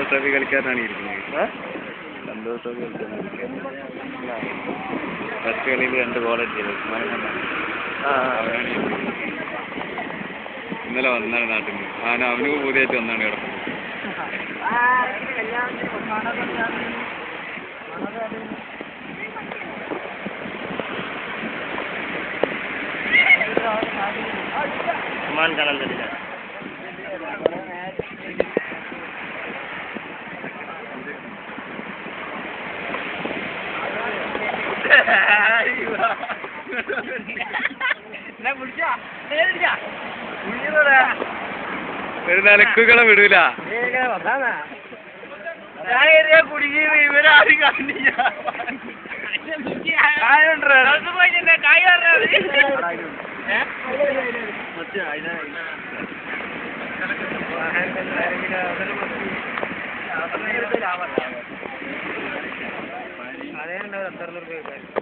Santhosh trophy കളിക്കാനാണ് ഇരിക്കുന്നത്. Santhosh trophy കളിക്കാനാണ് first കളിയിൽ 2 goal അടിച്ചത്. ഇന്നലെ വന്നാണ് നാട്ടിൽ നിന്ന്. അവന് പുതിയായിട്ട് വന്നാണ് കിടക്കുന്നത്. കാണാൻ തരില്ല. ഒരു നിലക്കുകളെ വിടൂല. കുടുങ്ങി ഇവരാരും കാണില്ല. അതേ 1,600 രൂപ.